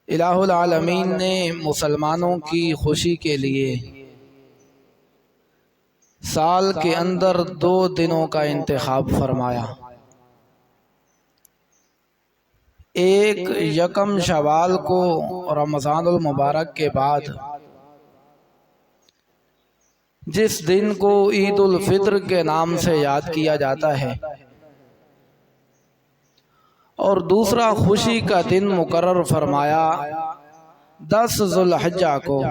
الہ العالمین نے مسلمانوں کی خوشی کے لیے سال کے اندر 2 دنوں کا انتخاب فرمایا۔ ایک یکم شوال کو رمضان المبارک کے بعد، جس دن کو عید الفطر کے نام سے یاد کیا جاتا ہے، اور دوسرا خوشی کا دن مقرر فرمایا 10 ذو الحجہ کو،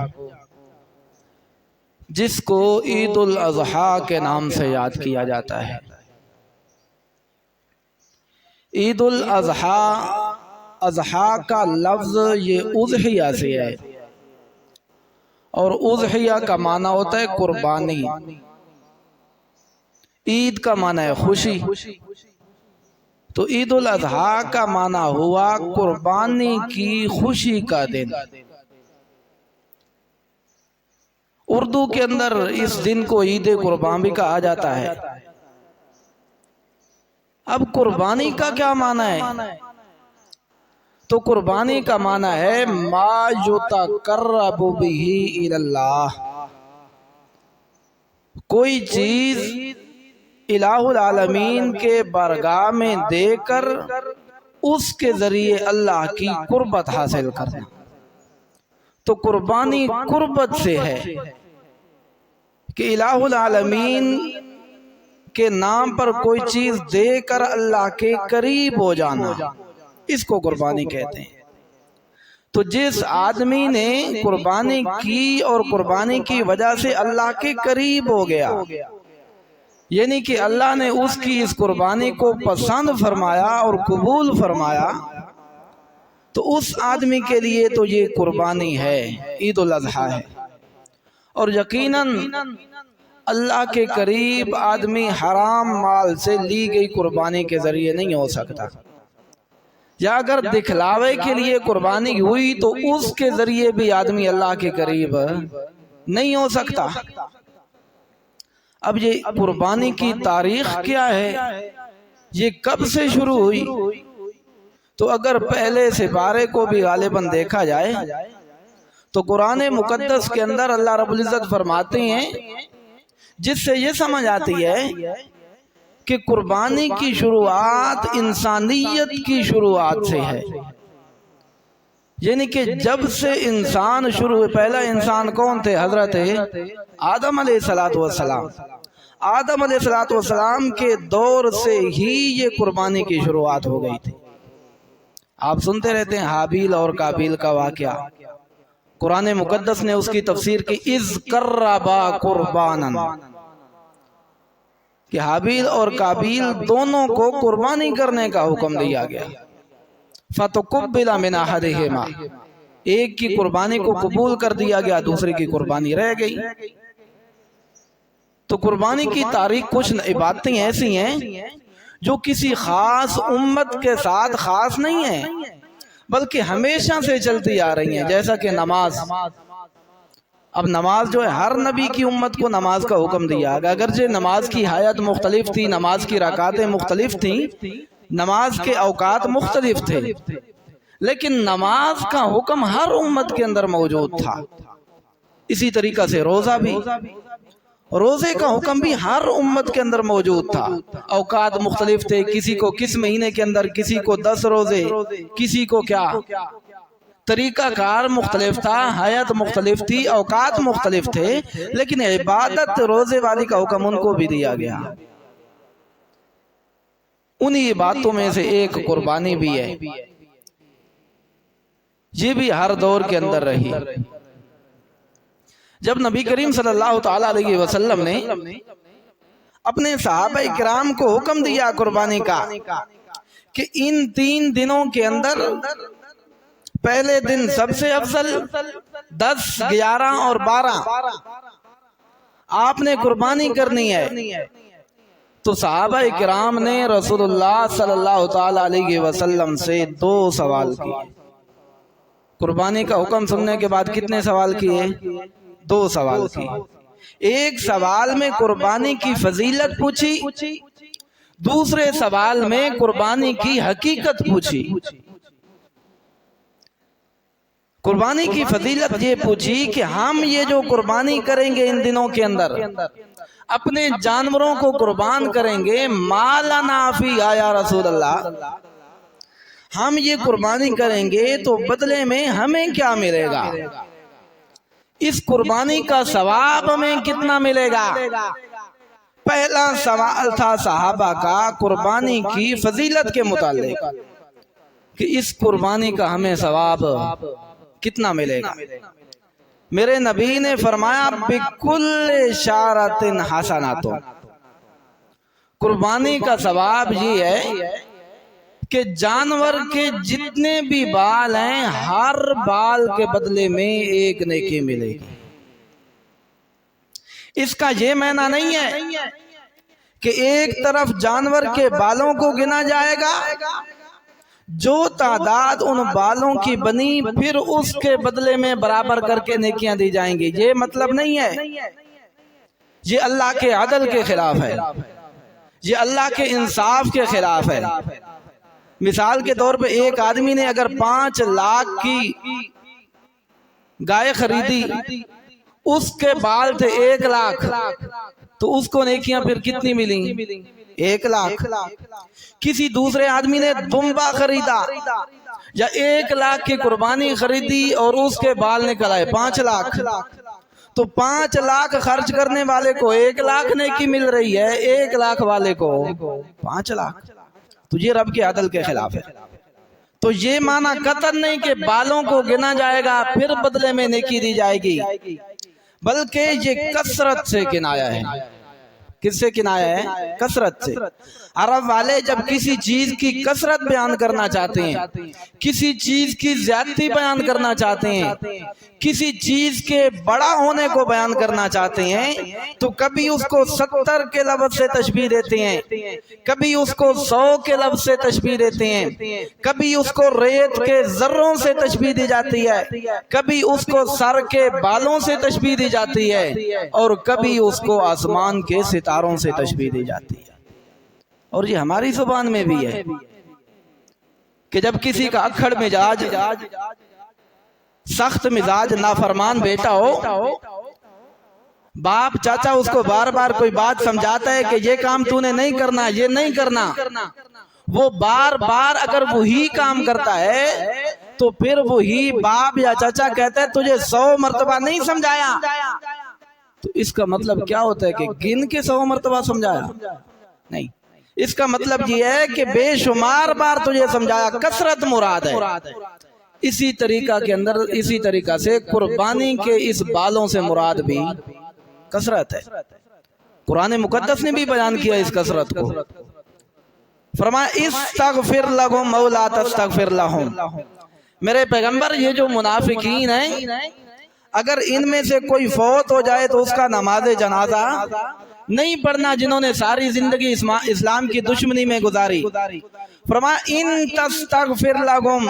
جس کو عید الاضحیٰ کے نام سے یاد کیا جاتا ہے۔ عید الاضحیٰ، اضحیٰ کا لفظ یہ اضحیہ سے ہے، اور اضحیہ کا معنی ہوتا ہے قربانی۔ عید کا معنی ہے خوشی، تو عید الاضحیٰ کا معنی ہوا قربانی کی خوشی کا دن۔ اردو کے اندر اس دن کو عید قربان بھی کہا جاتا ہے۔ اب قربانی کا کیا معنی ہے؟ تو قربانی کا معنی ہے ما یتقرب بہ الی اللہ، کوئی چیز الہ العالمین کے بارگاہ میں دے کر اس کے ذریعے اللہ کی قربت حاصل کرنا۔ تو قربانی قربت سے ہے کہ الہ العالمین کے نام پر کوئی چیز دے کر اللہ کے قریب ہو جانا، اس کو قربانی کہتے ہیں۔ تو جس آدمی نے قربانی کی اور قربانی کی وجہ سے اللہ کے قریب ہو گیا، یعنی کہ اللہ نے اس کی اس قربانی کو پسند فرمایا اور قبول فرمایا، تو اس آدمی کے لیے تو یہ قربانی ہے، عید الاضحیٰ ہے۔ اور یقیناً اللہ کے قریب آدمی حرام مال سے لی گئی قربانی کے ذریعے نہیں ہو سکتا، یا اگر دکھلاوے کے لیے قربانی ہوئی تو اس کے ذریعے بھی آدمی اللہ کے قریب نہیں ہو سکتا۔ اب یہ قربانی کی تاریخ کیا ہے، یہ کب سے شروع ہوئی؟ تو اگر پہلے سپارے کو بھی غالباً دیکھا جائے تو قرآن مقدس کے اندر اللہ رب العزت فرماتے ہیں، جس سے یہ سمجھ آتی ہے کہ قربانی کی شروعات انسانیت کی شروعات سے ہے، یعنی کہ جب سے انسان شروع ہوئے۔ پہلا انسان کون تھے؟ حضرت آدم علیہ السلام۔ آدم علیہ السلام کے دور سے ہی یہ قربانی کی شروعات ہو گئی تھی۔ آپ سنتے رہتے ہیں حابیل اور قابیل کا واقعہ، قرآن مقدس نے اس کی تفسیر کی اذ قربا قربانا، کہ حابیل اور قابیل دونوں کو قربانی کرنے کا حکم دیا گیا۔ فتقبل من احدہما، ایک کی قربانی کو قبول کر دیا گیا، دوسرے کی قربانی رہ گئی۔ تو قربانی کی تاریخ کچھ عبادتیں ایسی ہیں جو کسی خاص امت کے ساتھ خاص نہیں ہیں، بلکہ ہمیشہ سے چلتی آ رہی ہیں، جیسا کہ نماز۔ اب نماز جو ہے ہر نبی کی امت کو نماز کا حکم دیا گیا، اگرچہ نماز کی حیت مختلف تھی، نماز کی رکعتیں مختلف تھیں، نماز کے اوقات مختلف تھے، لیکن نماز کا حکم ہر امت کے اندر موجود تھا۔ اسی طریقہ سے روزہ بھی، روزے کا حکم بھی ہر امت کے اندر موجود تھا، اوقات مختلف تھے، کسی کو کس مہینے کے اندر، کسی کو 10 روزے، کسی کو کیا، طریقہ کار مختلف تھا، حیات مختلف تھی، اوقات مختلف تھے، لیکن عبادت روزے والی کا حکم ان کو بھی دیا گیا۔ انہی باتوں میں سے ایک قربانی بھی ہے، یہ بھی ہر دور کے اندر رہی۔ جب نبی کریم صلی اللہ تعالی علیہ وسلم نے اپنے صحابہ کرام کو حکم دیا قربانی کا کہ ان 3 دنوں کے اندر پہلے دن سب سے افضل 10، 11 اور 12 آپ نے قربانی کرنی ہے، تو صحابہ کرام نے رسول اللہ صلی اللہ تعالی علیہ وسلم سے 2 سوال کیے۔ قربانی کا حکم سننے کے بعد کتنے سوال کیے؟ 2 سوال کیے۔ ایک سوال میں قربانی کی فضیلت پوچھی، دوسرے سوال میں قربانی کی حقیقت پوچھی۔ قربانی کی فضیلت یہ پوچھی کہ ہم یہ جو قربانی کریں گے ان دنوں کے اندر اپنے جانوروں کو قربان کریں گے، ما لنا فی یا رسول اللہ، ہم یہ قربانی کریں گے تو بدلے میں ہمیں کیا ملے گا؟ اس قربانی کا ثواب ہمیں کتنا ملے گا؟ پہلا سوال تھا صحابہ کا قربانی کی فضیلت کے متعلق کہ اس قربانی کا ہمیں ثواب کتنا ملے گا۔ میرے نبی نے فرمایا بِكُلِّ شَعْرَةٍ حَسَنَةٌ، قربانی کا ثواب یہ ہے کہ جانور کے جتنے بھی بال ہیں ہر بال کے بدلے میں ایک نیکی ملے گی۔ اس کا یہ معنی نہیں ہے کہ ایک طرف جانور کے بالوں کو گنا جائے گا، جو تعداد ان بالوں کی بنی پھر اس کے بدلے میں برابر کر کے نیکیاں دی جائیں گی، یہ مطلب نہیں ہے۔ یہ اللہ کے عدل کے خلاف ہے، یہ اللہ کے انصاف کے خلاف ہے۔ مثال کے طور پہ ایک آدمی نے اگر 5 لاکھ کی گائے خریدی، اس کے بال تھے 1 لاکھ، تو اس کو نیکیاں پھر کتنی ملیں؟ 1 لاکھ۔ کسی دوسرے آدمی نے دمبا خریدا یا 1 لاکھ کی قربانی خریدی اور اس کے بال نکل آئے 5 لاکھ، تو 5 لاکھ خرچ کرنے والے کو 1 لاکھ نیکی مل رہی ہے، 1 لاکھ والے کو 5 لاکھ، تو یہ رب کے عدل کے خلاف ہے۔ تو یہ معنی قطعاً نہیں کہ بالوں کو گنا جائے گا پھر بدلے میں نیکی دی جائے گی، بلکہ یہ کثرت سے کنایا ہے۔ کس سے کنایا ہے؟ کثرت سے۔ عرب والے جب کسی چیز کی کثرت بیان کرنا چاہتے ہیں، کسی چیز کی زیادتی بیان کرنا چاہتے ہیں، کسی چیز کے بڑا ہونے کو بیان کرنا چاہتے ہیں، تو کبھی اس کو 70 کے لفظ سے تشبیہ دیتے ہیں، کبھی اس کو 100 کے لفظ سے تشبیہ دیتے ہیں، کبھی اس کو ریت کے ذروں سے تشبیہ دی جاتی ہے، کبھی اس کو سر کے بالوں سے تشبیہ دی جاتی ہے، اور کبھی اس کو آسمان کے ستاروں سے تشبیہ دی جاتی ہے۔ اور یہ ہماری زبان میں بھی ہے کہ جب کسی کا اکھڑ مزاج، سخت مزاج، نافرمان بیٹا ہو، باپ چاچا اس کو بار بار کوئی بات سمجھاتا ہے کہ یہ کام تو نے نہیں کرنا، یہ نہیں کرنا، وہ بار بار اگر وہی کام کرتا ہے تو پھر وہی باپ یا چاچا کہتا ہے تجھے 100 مرتبہ نہیں سمجھایا، تو اس کا مطلب کیا ہوتا ہے کہ گن کے 100 مرتبہ سمجھایا؟ نہیں، اس کا مطلب یہ ہے کہ بے شمار بار تجھے سمجھایا، کثرت مراد ہے۔ اسی طریقہ کے اندر، اسی طریقہ سے قربانی کے اس بالوں سے مراد بھی کثرت ہے۔ قرآن مقدس نے بھی بیان کیا اس کثرت کو، فرمایا استغفر لہم او لا تستغفر لہم۔ میرے پیغمبر یہ جو منافقین ہیں، اگر ان میں سے کوئی فوت ہو جائے تو اس کا نماز جنازہ نہیں پڑھنا، جنہوں نے ساری زندگی اسلام کی دشمنی میں گزاری۔ فرمایا ان تستغفر لہم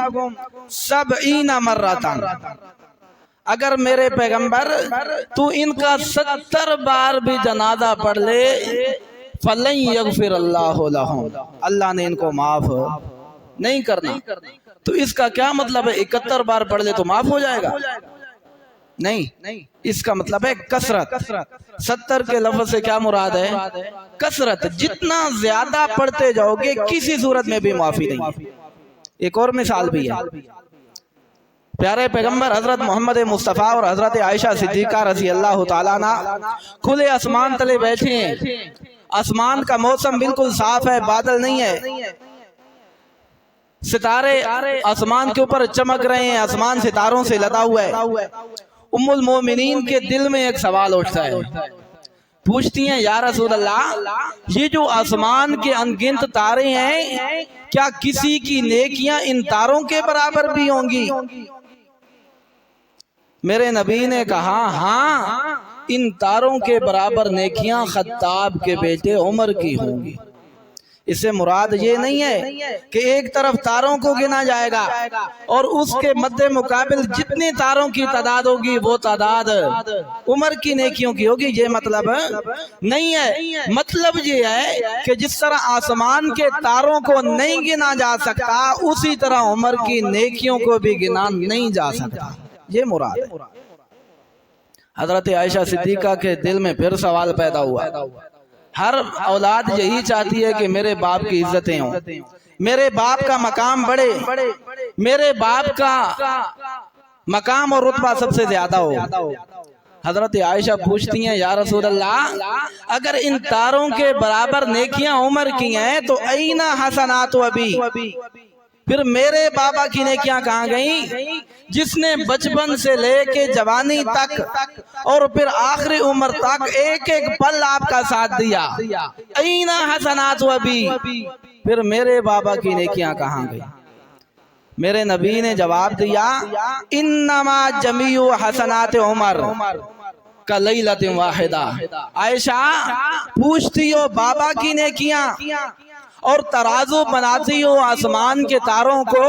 70 مرتان، اگر میرے پیغمبر تو ان کا 70 بار بھی جنازہ پڑھ لے، فلن یغفر اللہ لہم، اللہ نے ان کو معاف نہیں کرنا۔ تو اس کا کیا مطلب ہے 71 بار پڑھ لے تو معاف ہو جائے گا؟ نہیں، اس کا مطلب ہے کثرت۔ 70 کے لفظ سے کیا مراد ہے؟ کثرت۔ جتنا زیادہ پڑھتے جاؤ گے کسی صورت میں بھی معافی نہیں ہے۔ ایک اور مثال بھی ہے، پیارے پیغمبر حضرت محمد مصطفیٰ اور حضرت عائشہ صدیقہ رضی اللہ تعالیٰ عنہ کھلے آسمان تلے بیٹھے ہیں، آسمان کا موسم بالکل صاف ہے، بادل نہیں ہے، ستارے آسمان کے اوپر چمک رہے ہیں، آسمان ستاروں سے لدا ہوا ہے۔ ام المومنین کے دل میں ایک سوال اٹھتا ہے، پوچھتی ہیں یا رسول اللہ، یہ جو آسمان کے انگنت تارے ہیں، کیا کسی کی نیکیاں ان تاروں کے برابر بھی ہوں گی؟ میرے نبی نے کہا ہاں، ان تاروں کے برابر نیکیاں خطاب کے بیٹے عمر کی ہوں گی۔ اس سے مراد یہ نہیں ہے کہ ایک طرف تاروں کو گنا جائے گا اور اس کے مد مقابل جتنے تاروں کی تعداد ہوگی وہ تعداد عمر کی نیکیوں کی ہوگی، یہ مطلب نہیں ہے۔ مطلب یہ ہے کہ جس طرح آسمان کے تاروں کو نہیں گنا جا سکتا، اسی طرح عمر کی نیکیوں کو بھی گنا نہیں جا سکتا۔ یہ مراد ہے۔ حضرت عائشہ صدیقہ کے دل میں پھر سوال پیدا ہوا، ہر اولاد یہی چاہتی ہے کہ میرے باپ کی عزتیں ہوں، میرے باپ کا مقام بڑھے، میرے باپ کا مقام اور رتبہ سب سے زیادہ ہو۔ حضرت عائشہ پوچھتی ہیں یا رسول اللہ اگر ان تاروں کے برابر نیکیاں عمر کی ہیں تو این حسنات ابی، پھر میرے بابا کی نیکیاں کہاں گئیں جس نے بچپن سے لے کے جوانی تک اور پھر آخری عمر تک ایک ایک پل آپ کا ساتھ دیا، این حسنات ابی، پھر میرے بابا کی نیکیاں کہاں گئیں؟ میرے نبی نے جواب دیا انما جمیع حسنات عمر کلیلۃ واحدہ۔ عائشہ پوچھتی ہو بابا کی نیکیاں اور ترازو بناتی ہو آسمان کے تاروں کو،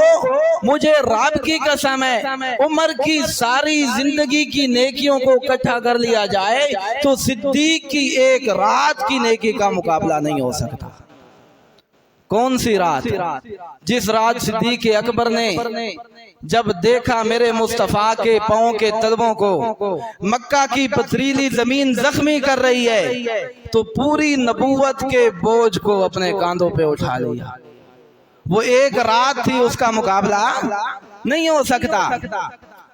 مجھے رب کی قسم ہے عمر کی ساری زندگی کی نیکیوں کو اکٹھا کر لیا جائے تو صدیق کی ایک رات کی نیکی کا مقابلہ نہیں ہو سکتا۔ کون سی رات؟ جس رات صدیق اکبر نے جب دیکھا میرے مصطفیٰ کے پاؤں کے تلووں کو مکہ کی پتھریلی زمین زخمی کر رہی ہے تو پوری نبوت کے بوجھ کو اپنے کاندھوں پہ اٹھا لیا۔ وہ ایک رات تھی، اس کا مقابلہ نہیں ہو سکتا۔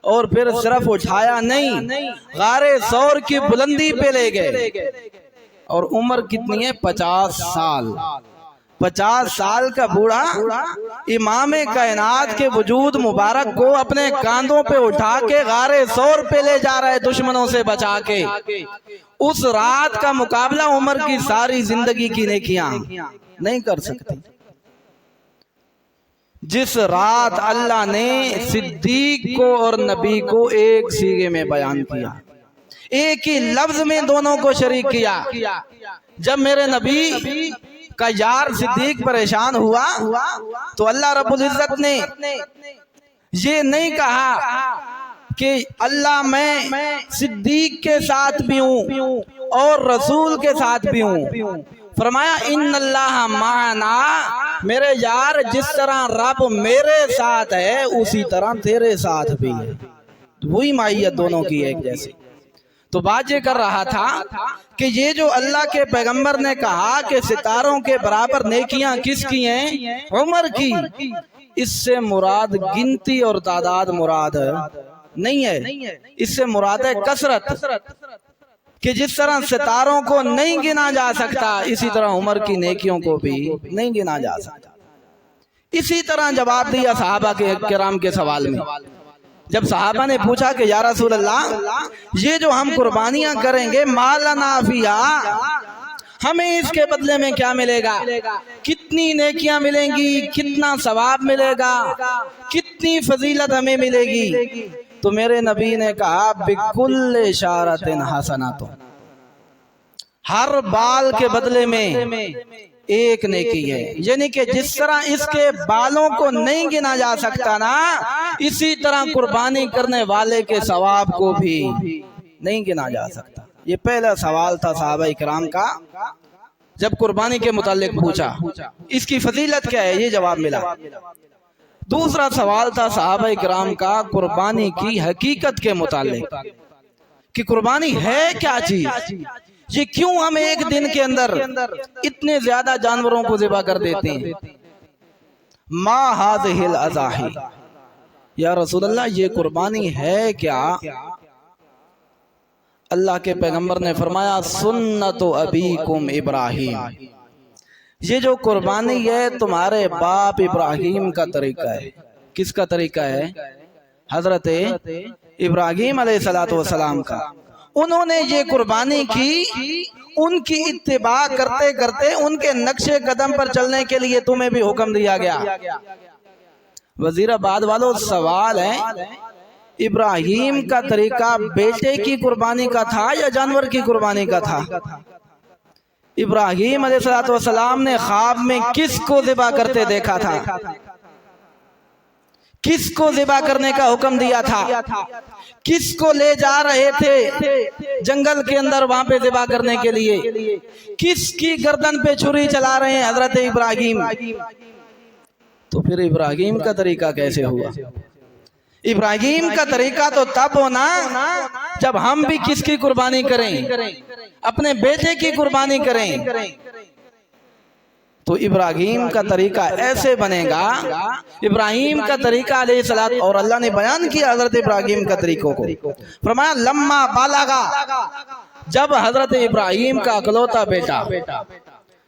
اور پھر صرف اٹھایا نہیں، غار ثور کی بلندی پہ لے گئے، اور عمر کتنی ہے؟ 50 سال۔ 50 سال کا بوڑھا امام کائنات کے وجود مبارک کو اپنے کاندھوں پہ اٹھا کے غار ثور پہ لے جا رہا ہے دشمنوں سے بچا کے۔ اس رات کا مقابلہ عمر کی ساری زندگی کی نیکیاں نہیں کر سکتی۔ جس رات اللہ نے صدیق کو اور نبی کو ایک سیغے میں بیان کیا، ایک ہی لفظ میں دونوں کو شریک کیا۔ جب میرے نبی کا یار صدیق پریشان ہوا تو اللہ رب العزت نے یہ نہیں کہا کہ اللہ میں صدیق کے ساتھ بھی ہوں اور رسول کے ساتھ بھی ہوں، فرمایا ان اللہ معنا، میرے یار جس طرح رب میرے ساتھ ہے اسی طرح تیرے ساتھ بھی ہے، وہی معیت دونوں کی ایک جیسی۔ تو بات یہ کر رہا تھا کہ یہ جو اللہ کے پیغمبر نے کہا کہ ستاروں کے برابر نیکیاں کس کی ہیں؟ عمر کی، اس سے مراد گنتی اور تعداد مراد نہیں ہے، اس سے مراد ہے کثرت، کہ جس طرح ستاروں کو نہیں گنا جا سکتا اسی طرح عمر کی نیکیوں کو بھی نہیں گنا جا سکتا۔ اسی طرح جواب دیا صحابہ کے کرام کے سوال میں، جب صحابہ نے پوچھا کہ یا رسول اللہ یہ جو ہم قربانیاں کریں گے ما لنا فیہا، ہمیں اس کے بدلے میں کیا ملے گا؟ کتنی نیکیاں ملیں گی، کتنا ثواب ملے گا، کتنی فضیلت ہمیں ملے گی؟ تو میرے نبی نے کہا بکل شعرۃ حسنۃ، ہر بال کے بدلے میں ایک نیکی ہے، یعنی کہ جس طرح اس کے بالوں کو نہیں گنا جا سکتا نا، اسی طرح قربانی کرنے والے کے ثواب کو بھی نہیں گنا جا سکتا۔ یہ پہلا سوال تھا صحابہ اکرام کا، جب قربانی کے متعلق پوچھا اس کی فضیلت کیا ہے، یہ جواب ملا۔ دوسرا سوال تھا صحابہ اکرام کا قربانی کی حقیقت کے متعلق، کہ قربانی ہے کیا چیز، یہ کیوں ہم ایک دن کے اندر اتنے زیادہ جانوروں کو ذبح کر دیتے ہیں؟ ما ہذہ الاضاحی، یا رسول اللہ یہ قربانی ہے کیا؟ اللہ کے پیغمبر نے فرمایا سنت ابیکم ابراہیم، یہ جو قربانی ہے تمہارے باپ ابراہیم کا طریقہ ہے۔ کس کا طریقہ ہے؟ حضرت ابراہیم علیہ السلام کا۔ انہوں نے یہ قربانی کی، ان کی اتباع کرتے کرتے ان کے نقش قدم پر چلنے کے لیے تمہیں بھی حکم دیا گیا۔ وزیر آباد والوں سوال ہے، ابراہیم کا طریقہ بیٹے کی قربانی کا تھا یا جانور کی قربانی کا تھا؟ ابراہیم علیہ السلام نے خواب میں کس کو ذبح کرتے دیکھا تھا؟ کس کو ذبح کرنے کا حکم دیا تھا؟ کس کو لے جا رہے تھے جنگل کے اندر وہاں پہ ذبح کرنے کے لیے؟ کس کی گردن پہ چھری چلا رہے ہیں؟ حضرت ابراہیم۔ تو پھر ابراہیم کا طریقہ کیسے ہوا؟ ابراہیم کا طریقہ تو تب ہونا جب ہم بھی کس کی قربانی کریں؟ اپنے بیٹے کی قربانی کریں۔ تو ابراہیم کا طریقہ ایسے بنے گا، ابراہیم کا طریقہ علیہ الصلوۃ، اور اللہ نے بیان کیا حضرت ابراہیم کا طریقوں کو، فرمایا لما بالغا، جب حضرت ابراہیم کا اکلوتا بیٹا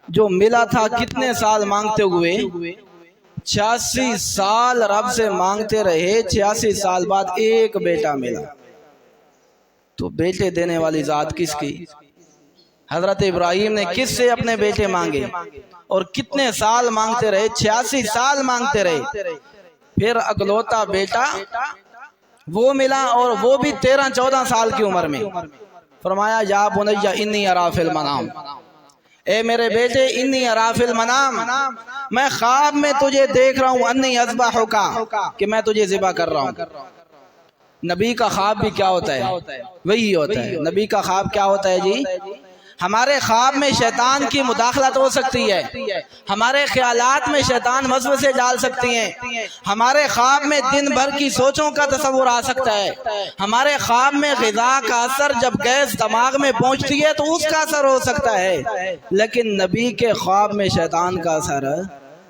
جو ملا تھا، کتنے سال مانگتے ہوئے؟ 86 سال رب سے مانگتے رہے، 86 سال بعد ایک بیٹا ملا۔ تو بیٹے دینے والی ذات کس کی؟ حضرت ابراہیم نے کس سے اپنے بیٹے مانگے اور کتنے سال مانگتے رہے؟ 86 سال مانگتے رہے، پھر اکلوتا بیٹا وہ ملا، اور وہ بھی 13-14 سال کی عمر میں۔ فرمایا یا بنی انی اری فی المنام، اے میرے بیٹے انی اری فی المنام، میں خواب میں تجھے دیکھ رہا ہوں، انی اذبحک، کہ میں تجھے ذبح کر رہا ہوں۔ نبی کا خواب بھی کیا ہوتا ہے؟ وہی ہوتا ہے۔ نبی کا خواب کیا ہوتا ہے جی؟ ہمارے خواب میں شیطان کی مداخلت ہو سکتی ہے، ہمارے خیالات میں شیطان وسوسے ڈال سکتی ہیں، ہمارے خواب میں دن بھر کی سوچوں کا تصور آ سکتا ہے، ہمارے خواب میں غذا کا اثر جب گیس دماغ میں پہنچتی ہے تو اس کا اثر ہو سکتا ہے، لیکن نبی کے خواب میں شیطان کا اثر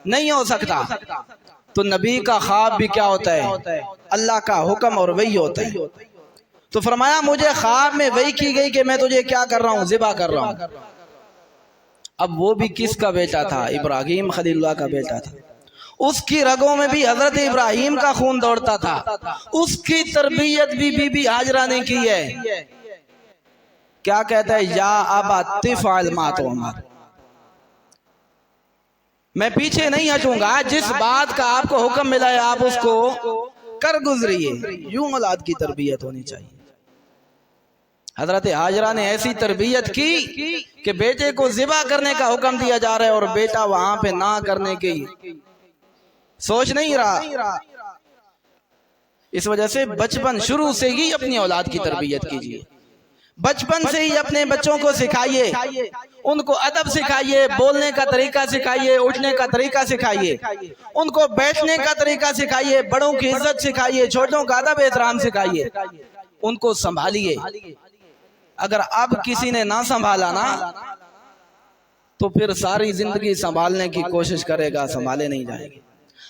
نہیں ہو سکتا۔ تو نبی کا خواب بھی کیا ہوتا ہے؟ اللہ کا حکم اور وحی ہوتا ہے۔ تو فرمایا مجھے خواب میں وحی کی گئی کہ میں تجھے کیا کر رہا ہوں؟ ذبح کر رہا ہوں۔ اب وہ بھی کس کا بیٹا تھا؟ ابراہیم خلیل اللہ کا بیٹا تھا۔ اس کی رگوں میں بھی حضرت ابراہیم کا خون دوڑتا تھا، اس کی تربیت بھی بی بی ہاجرہ نے کی ہے۔ کیا کہتا ہے؟ یا ابا تفعل ما تؤمر، میں پیچھے نہیں ہٹوں گا، جس بات کا آپ کو حکم ملا ہے آپ اس کو کر گزریے۔ یوں اولاد کی تربیت ہونی چاہیے۔ حضرت ہاجرہ نے ایسی تربیت کی کہ بیٹے کو ذبح کرنے کا حکم دیا جا رہا ہے اور بیٹا وہاں پہ نہ کرنے کی سوچ نہیں رہا۔ اس وجہ سے بچپن شروع سے ہی اپنی اولاد کی تربیت کیجیے، بچپن سے ہی اپنے بچوں کو سکھائیے، ان کو ادب سکھائیے، بولنے کا طریقہ سکھائیے، اٹھنے کا طریقہ سکھائیے، ان کو بیٹھنے کا طریقہ سکھائیے، بڑوں کی عزت سکھائیے، چھوٹوں کا ادب احترام سکھائیے، ان کو سنبھالیے۔ اگر اب کسی نے نہ سنبھالا نا تو پھر ساری زندگی سنبھالنے کی کوشش کرے گا، سنبھالے نہیں جائے گی۔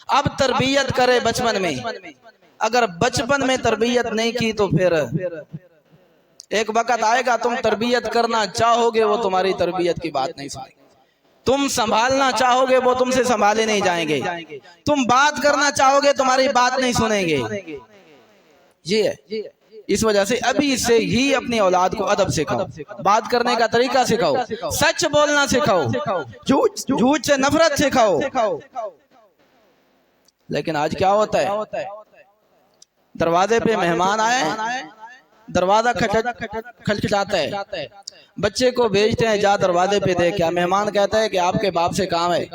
اب تربیت کرے بچپن میں، اگر بچپن میں تربیت نہیں کی تو پھر ایک وقت آئے گا تم تربیت کرنا چاہو گے وہ تمہاری تربیت کی بات نہیں سنیں گے، تم سنبھالنا چاہو گے وہ تم سے سنبھالے نہیں جائیں گے، تم بات کرنا چاہو گے تمہاری بات نہیں سنیں گے۔ جی ہے، اس وجہ سے ابھی سے ہی اپنی اولاد کو ادب سکھاؤ، بات کرنے کا طریقہ سکھاؤ، سچ بولنا سکھاؤ، جھوٹ سے نفرت سکھاؤ۔ لیکن آج کیا ہوتا ہے؟ دروازے پہ مہمان آئے، دروازہ کھٹکھٹاتا ہے، بچے کو بھیجتے ہیں جا دروازے پہ دے، کیا مہمان کہتا ہے کہ آپ کے باپ سے کام ہے؟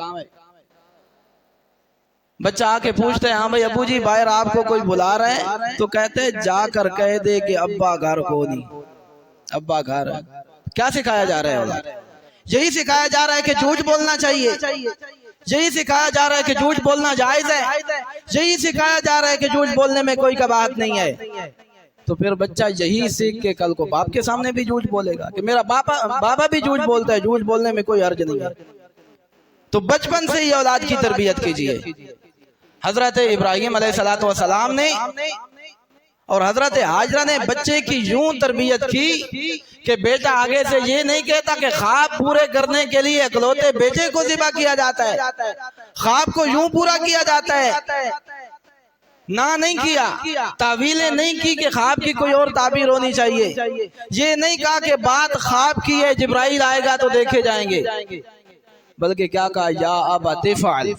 بچہ آ کے پوچھتے ہیں ہاں بھائی ابو جی باہر آپ کو کوئی بلا رہا ہے، تو کہتے ہیں جا کر کہہ دے کہ ابا گھر کو نہیں، ابا گھر۔ کیا سکھایا جا رہا ہے؟ یہی سکھایا جا رہا ہے کہ جھوٹ بولنا چاہیے، یہی سکھایا جا رہا ہے کہ جھوٹ بولنا جائز ہے، یہی سکھایا جا رہا ہے کہ جھوٹ بولنے میں کوئی قباحت نہیں ہے۔ تو پھر بچہ یہی سیکھ کے کل کو باپ کے سامنے بھی جھوٹ بولے گا کہ میرا بابا بھی جھوٹ بولتا ہے، جھوٹ بولنے میں کوئی حرج نہیں ہے۔ تو بچپن سے ہی اولاد کی تربیت کیجیے۔ حضرت ابراہیم علیہ السلام نے اور حضرت ہاجرہ نے بچے کی یوں تربیت کی کہ بیٹا آگے سے یہ نہیں کہتا کہ خواب پورے کرنے کے لیے اکلوتے بیٹے کو ذبح کیا جاتا ہے، خواب کو یوں پورا کیا جاتا ہے، نہ نہیں کیا، تعویلیں نہیں کی کہ خواب کی کوئی اور تعبیر ہونی چاہیے، یہ نہیں کہا کہ بات خواب کی ہے جبرائیل آئے گا تو دیکھے جائیں گے، بلکہ کیا کہا؟ یا ابا تفعل،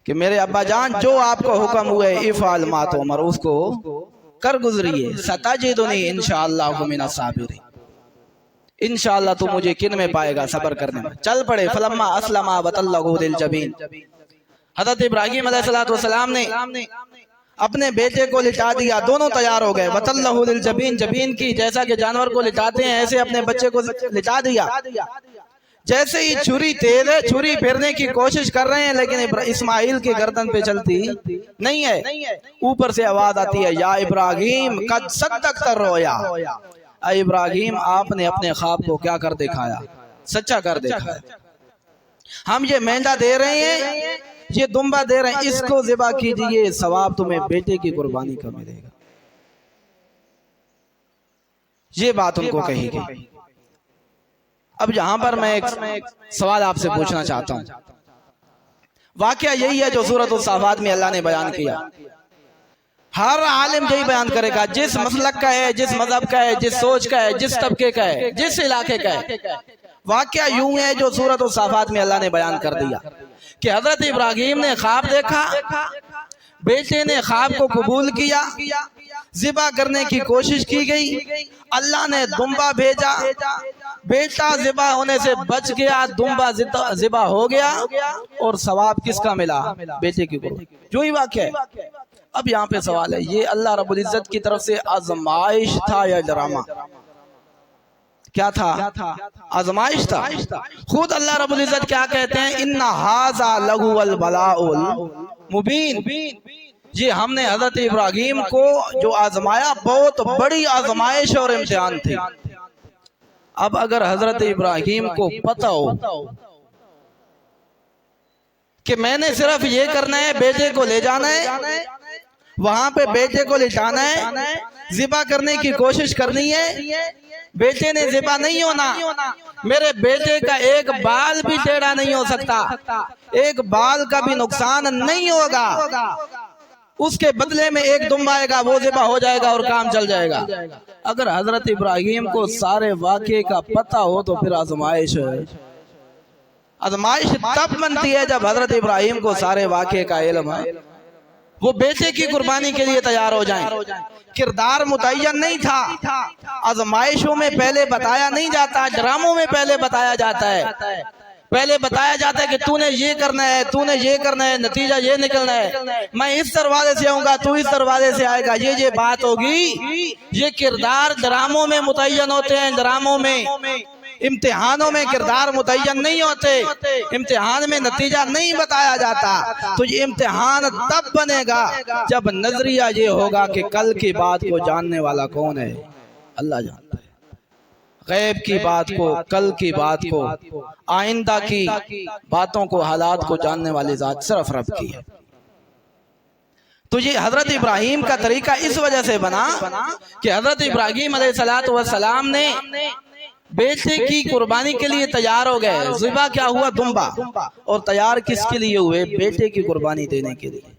کہ میرے ابا جان جو آپ کو حکم ہوئے افعل ما تؤمر، اس کو کر گزریے، ستجدنی انشاءاللہ من الصابرین، انشاءاللہ تو مجھے کن میں پائے گا؟ صبر کرنے میں۔ چل پڑے، فلما اسلم وتلہ للجبین، حضرت ابراہیم علیہ السلام نے اپنے بیٹے کو لٹا دیا، دونوں تیار ہو گئے، وتلہ للجبین، جبین کی جیسا کہ جانور کو لٹاتے ہیں ایسے اپنے بچے کو لٹا دیا۔ جیسے ہی چھری تیز ہے، چھری پھیرنے کی کوشش کر رہے ہیں لیکن اسماعیل کی گردن پہ چلتی نہیں ہے۔ اوپر سے آواز آتی ہے یا ابراہیم قد صدقت الرؤیا، اے ابراہیم آپ نے اپنے خواب کو کیا کر دکھایا، سچا کر دکھایا۔ ہم یہ مینڈا دے رہے ہیں، یہ دمبا دے رہے ہیں، اس کو ذبح کیجئے، ثواب تمہیں بیٹے کی قربانی کا ملے گا۔ یہ بات ان کو کہی گئی۔ اب یہاں پر میں ایک سوال آپ سے پوچھنا چاہتا ہوں۔ واقعہ یہی ہے جو سورۃ الصافات میں اللہ نے بیان کیا۔ ہر عالم یہی بیان کرے گا، جس مسلک کا ہے، جس مذہب کا ہے، جس سوچ کا ہے، جس طبقے کا ہے، جس علاقے کا ہے۔ واقعہ یوں ہے جو سورۃ الصافات میں اللہ نے بیان کر دیا کہ حضرت ابراہیم نے خواب دیکھا، بیٹے نے خواب کو قبول کیا، ذبح کرنے کی کوشش کی گئی، اللہ نے دمبا بھیجا، بیٹا ذبح ہونے سے بچ گیا، دمبا ذبح ہو گیا، اور ثواب کس کا ملا؟ بیٹے کی قربانی۔ جو ہی واقعہ ہے۔ اب یہاں پہ سوال ہے، یہ اللہ رب العزت کی طرف سے آزمائش تھا یا ڈرامہ؟ کیا تھا؟ آزمائش تھا۔ خود اللہ رب العزت کیا کہتے ہیں؟ ان ھذا لہو البلاء المبین، یہ ہم نے حضرت ابراہیم کو جو آزمایا بہت بڑی آزمائش اور امتحان تھی۔ اب اگر حضرت ابراہیم کو پتہ ہو کہ میں نے صرف یہ کرنا ہے، بیٹے کو لے جانا ہے، وہاں پہ بیٹے کو لٹانا ہے، ذبح کرنے کی کوشش کرنی ہے، بیٹے نے ذبح نہیں ہونا، میرے بیٹے کا ایک بال بھی ٹیڑھا نہیں ہو سکتا، ایک بال کا بھی نقصان نہیں ہوگا، اس کے بدلے میں ایک دم آئے گا، وہ ذبح ہو جائے گا اور کام چل جائے گا۔ اگر حضرت ابراہیم کو سارے واقعے کا پتہ ہو تو پھر آزمائش ہے۔ آزمائش تب بنتی ہے جب حضرت ابراہیم کو سارے واقعے کا علم ہے، وہ بیٹے کی قربانی کے لیے تیار ہو جائیں۔ کردار متعین نہیں تھا، آزمائشوں میں پہلے بتایا نہیں جاتا، ڈراموں میں پہلے بتایا جاتا ہے، پہلے بتایا جاتا ہے کہ تو نے یہ کرنا ہے، تو نے یہ کرنا ہے، نتیجہ یہ نکلنا ہے، میں اس دروازے سے آؤں گا، تو اس دروازے سے آئے گا، یہ بات ہوگی۔ یہ کردار ڈراموں میں متعین ہوتے ہیں، ڈراموں میں، امتحانوں میں کردار متعین نہیں ہوتے، امتحان میں نتیجہ نہیں بتایا جاتا۔ تو یہ امتحان تب بنے گا جب نظریہ یہ ہوگا کہ کل کی بات کو جاننے والا کون ہے؟ اللہ جانتا ہے۔ غیب کی بات کو، کل کی بات کو، آئندہ کی باتوں کو، حالات کو جاننے والی ذات صرف رب کی ہے۔ تو یہ حضرت ابراہیم کا طریقہ اس وجہ سے بنا کہ حضرت ابراہیم علیہ السلام نے بیٹے کی قربانی کے لیے تیار ہو گئے۔ ذبح کیا ہوا؟ دمبا۔ اور تیار کس کے لیے ہوئے؟ بیٹے کی قربانی دینے کے لیے۔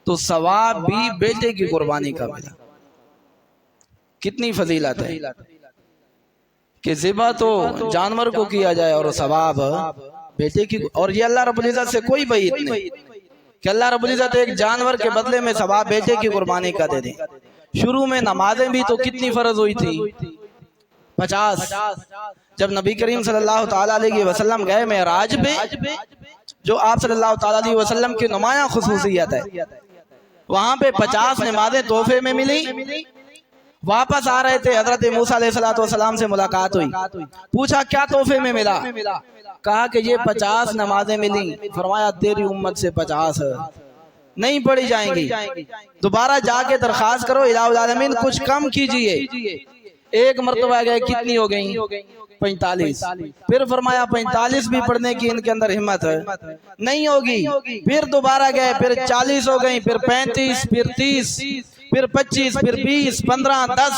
تو ثواب بھی بیٹے کی قربانی کا ملا۔ کتنی فضیلت ہے کہ ذبح تو جانور کو کیا جائے اور ثواب بیٹے کی۔ اور یہ اللہ رب العزت سے کوئی بعید نہیں کہ اللہ رب العزت ایک جانور کے بدلے میں ثواب بیٹے کی قربانی کا دے دیں۔ شروع میں نمازیں بھی تو کتنی فرض ہوئی تھی؟ 50۔ جب نبی کریم صلی اللہ تعالیٰ علیہ وسلم گئے معراج پہ، جو آپ صلی اللہ تعالیٰ علیہ وسلم کی نمایاں خصوصیت ہے، وہاں پہ 50 نمازیں تحفے میں ملی۔ واپس آ رہے تھے، حضرت موسیٰ علیہ السلام سے ملاقات ہوئی، پوچھا کیا تحفے میں ملا؟ کہا کہ یہ 50 نمازیں ملی۔ فرمایا تیری امت سے 50 نہیں پڑھی جائیں گی، دوبارہ جا کے درخواست کرو الہ العالمین کچھ کم کیجئے۔ ایک مرتبہ گئے، کتنی ہو گئیں؟ 45۔ پھر فرمایا 45 بھی پڑھنے کی ان کے اندر ہمت ہے نہیں ہوگی۔ پھر دوبارہ گئے، پھر 40 ہو گئیں، پھر 35، پھر 30، پھر 25، پھر 20، 15، 10،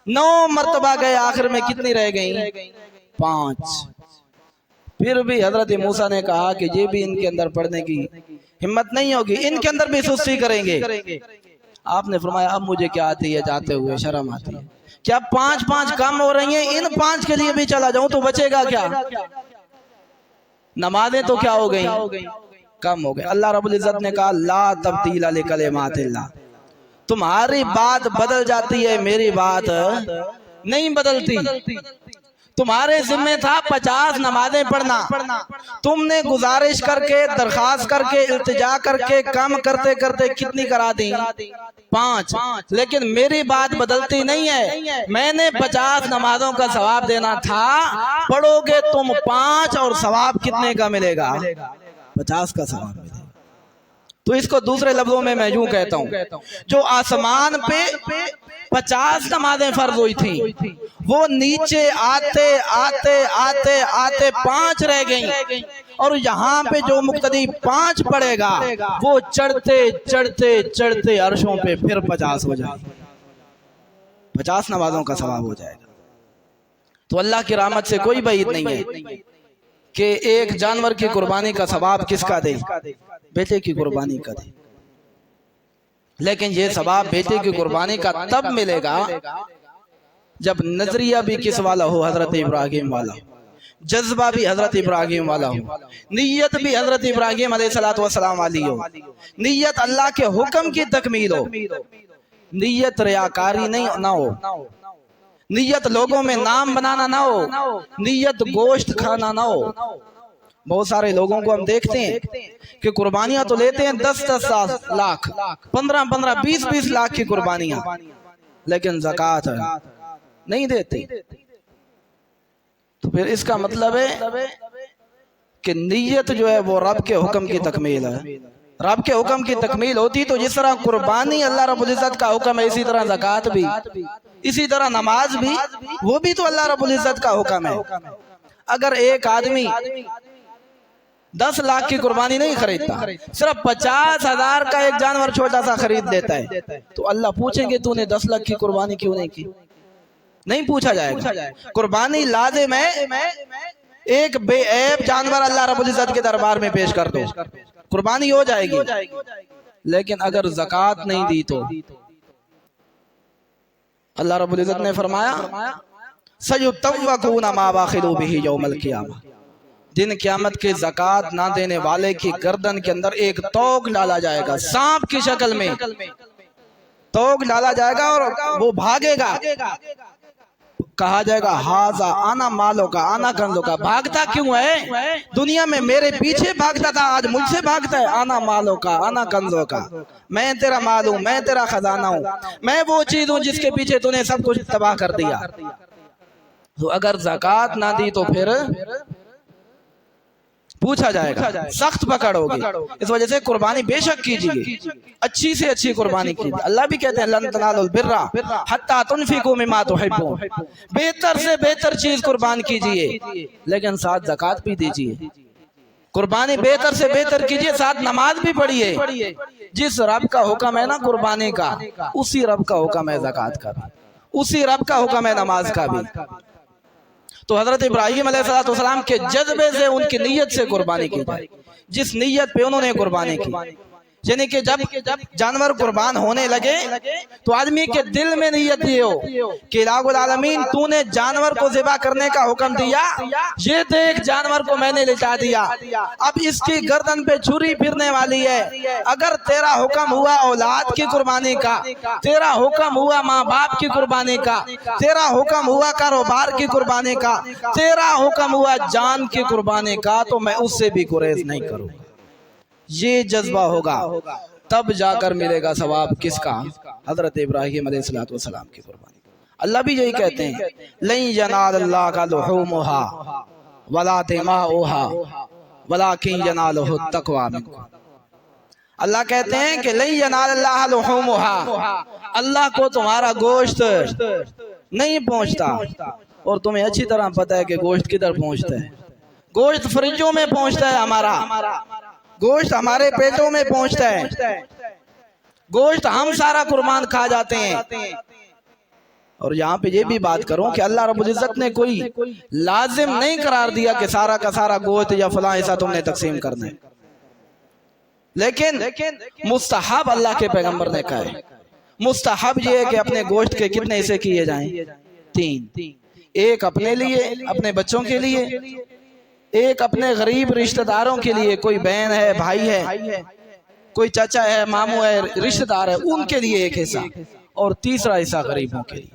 9 مرتبہ گئے، آخر میں کتنی رہ گئیں؟ 5۔ پھر بھی حضرت موسیٰ نے کہا کہ یہ بھی ان کے اندر پڑھنے کی ہمت نہیں ہوگی، ان کے اندر بھی سستی کریں گے۔ آپ نے فرمایا اب مجھے کیا آتی ہے جاتے ہوئے شرم آتی ہے، کیا 5 کم ہو رہی ہیں، ان 5 کے لیے بھی چلا جاؤں تو بچے گا کیا؟ نمازیں تو کیا ہو گئیں؟ کم ہو گئے۔ اللہ رب العزت نے کہا لا تبدیل لکلمات اللہ، تمہاری بات بدل جاتی ہے، میری بات نہیں بدلتی۔ تمہارے ذمہ تھا 50 نمازیں پڑھنا، تم نے گزارش کر کے، درخواست کر کے، التجا کر کے، کم کرتے کرتے کتنی کرا دی؟ 5۔ لیکن میری بات بدلتی نہیں ہے، میں نے 50 نمازوں کا ثواب دینا تھا، پڑھو گے تم 5 اور ثواب کتنے کا ملے گا؟ 50 کا ثواب ملے گا۔ تو اس کو دوسرے لفظوں میں یوں کہتا ہوں، جو آسمان پہ 50 نمازیں فرض ہوئی تھی، وہ نیچے آتے آتے آتے آتے 5 رہ گئیں، اور یہاں پہ جو مقتدی 5 پڑھے گا وہ چڑھتے چڑھتے چڑھتے عرشوں پہ پھر 50 ہو جائے گا، 50 نمازوں کا ثواب ہو جائے گا۔ تو اللہ کی رحمت سے کوئی بعید نہیں ہے کہ ایک جانور کی قربانی کا ثواب کس کا دے؟ بیٹے کی قربانی کا دے۔ لیکن یہ ثواب بیٹے کی قربانی کا تب ملے گا جب نظریہ بھی کس والا ہو؟ حضرت ابراہیم والا ہو، جذبہ بھی حضرت ابراہیم والا ہو، نیت بھی حضرت ابراہیم علیہ السلام والی ہو، نیت اللہ کے حکم کی تکمیل ہو، نیت ریاکاری نہیں نہ ہو، نیت لوگوں میں نام بنانا نہ ہو، نیت گوشت کھانا نہ ہو۔ بہت سارے لوگوں کو ہم دیکھتے ہیں کہ قربانیاں تو لیتے ہیں 10-10 لاکھ، 15-15، 20-20 لاکھ کی قربانیاں، لیکن زکوٰۃ نہیں دیتے۔ تو پھر اس کا مطلب ہے کہ نیت جو ہے وہ رب کے حکم کی تکمیل ہے۔ رب کے حکم کی تکمیل ہوتی تو جس طرح قربانی اللہ رب العزت کا حکم ہے، اسی طرح زکوٰۃ بھی، اسی طرح نماز بھی، وہ بھی تو اللہ رب العزت کا حکم ہے۔ اگر ایک آدمی 10 لاکھ کی قربانی نہیں خریدتا، صرف 50,000 کا ایک جانور چھوٹا سا خرید لیتا ہے، تو اللہ پوچھیں گے تو نے 10 لاکھ کی قربانی کیوں نہیں کی؟ نہیں پوچھا جائے گا۔ قربانی لازم ہے، ایک بے عیب جانور اللہ رب العزت کے دربار میں پیش کر دو، قربانی ہو جائے گی۔ لیکن اگر زکوٰۃ نہیں دی تو اللہ رب العزت نے فرمایا سَيُطَوَّقُونَ مَا بَخِلُوا بِهِ يَوْمَ الْقِيَامَةِ، دن قیامت کے زکوٰۃ نہ دینے والے کی گردن کے اندر ایک توق ڈالا جائے گا، سانپ کی شکل میں توق ڈالا جائے گا، اور وہ بھاگے گا، کہا جائے گا ہاذا آنا مالو کا آنا کنزو کا۔ بھاگتا کیوں ہے؟ دنیا میں میرے پیچھے بھاگتا تھا، آج مجھ سے بھاگتا ہے۔ آنا مالو کا آنا کنزو کا، میں تیرا مال ہوں، میں تیرا خزانہ ہوں، میں وہ چیز ہوں جس کے پیچھے تو نے سب کچھ تباہ کر دیا۔ تو اگر زکوٰۃ نہ دی تو پھر پوچھا جائے گا، سخت پکڑ ہوگی۔ اس وجہ سے قربانی بے شک کیجیے، اچھی سے اچھی قربانی کیجیے۔ اللہ بھی کہتے ہیں لن تنالوا البر حتی تنفقوا مما تحبون، بہتر سے بہتر چیز قربان کیجیے، لیکن ساتھ زکوٰۃ بھی دیجیے۔ قربانی بہتر سے بہتر کیجیے، ساتھ نماز بھی پڑھیے۔ جس رب کا حکم ہے نا قربانی کا، اسی رب کا حکم ہے زکوٰۃ کا بھی، اسی رب کا حکم ہے نماز کا بھی۔ تو حضرت ابراہیم علیہ السلام کے جذبے سے، ان کی نیت سے قربانی کی جائے، جس نیت پہ انہوں نے قربانی کی۔ یعنی کہ جب جانور قربان ہونے لگے تو آدمی کے دل میں نیت یہ ہو کہ الہ العالمین تو نے جانور کو ذبح کرنے کا حکم دیا، یہ دیکھ جانور کو میں نے لٹا دیا، اب اس کی گردن پہ چھری پھرنے والی ہے۔ اگر تیرا حکم ہوا اولاد کی قربانی کا، تیرا حکم ہوا ماں باپ کی قربانی کا، تیرا حکم ہوا کاروبار کی قربانی کا، تیرا حکم ہوا جان کی قربانی کا، تو میں اس سے بھی گریز نہیں کروں گا۔ یہ جذبہ ہوگا تب جا کر ملے گا ثواب کس کا؟ حضرت ابراہیم علیہ السلام کی قربانی۔ اللہ بھی یہی کہتے ہیں لن ینال اللہ لحومها ولا دماؤها ولکن ینالہ التقوی منکم۔ اللہ کہتے ہیں کہ لن ینال اللہ لحومها، اللہ کو تمہارا گوشت نہیں پہنچتا، اور تمہیں اچھی طرح پتہ ہے کہ گوشت کدھر پہنچتا ہے۔ گوشت فریجوں میں پہنچتا ہے، ہمارا گوشت ہمارے پیٹوں میں پہنچتا ہے، گوشت ہم سارا قربان کھا جاتے ہیں۔ اور یہاں پہ یہ بھی بات کروں کہ اللہ رب العزت نے کوئی لازم نہیں قرار دیا کہ سارا کا سارا گوشت یا فلاں ایسا تم نے تقسیم کرنا ہے، لیکن مستحب اللہ کے پیغمبر نے کہا ہے، مستحب یہ ہے کہ اپنے گوشت کے کتنے حصے کیے جائیں؟ 3، ایک اپنے لیے، اپنے بچوں کے لیے، ایک اپنے غریب رشتہ داروں کے لیے، کوئی بہن ہے، بھائی ہے، کوئی چچا ہے، ماموں ہے، رشتہ دار ہے، ان کے لیے ایک حصہ، اور تیسرا حصہ غریبوں کے لیے۔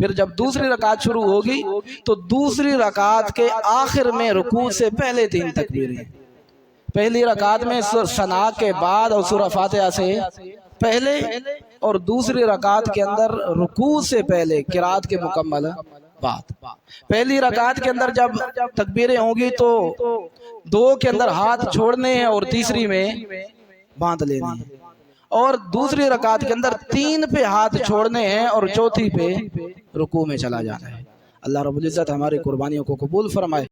پھر جب دوسری رکعت شروع ہوگی تو دوسری رکعت کے آخر میں رکوع سے پہلے 3 تکبیریں، پہلی رکعت میں ثنا کے بعد اور سورہ فاتحہ سے پہلے، اور دوسری رکعت کے اندر رکوع سے پہلے قرات کے مکمل بعد۔ پہلی رکعت کے اندر جب تکبیریں ہوں گی تو 2 کے اندر ہاتھ چھوڑنے ہیں اور تیسری میں باندھ لینے ہیں، اور دوسری رکعت کے اندر 3 پہ ہاتھ چھوڑنے ہیں اور چوتھی پہ رکوع میں چلا جانا ہے۔ اللہ رب العزت ہماری قربانیوں کو قبول فرمائے۔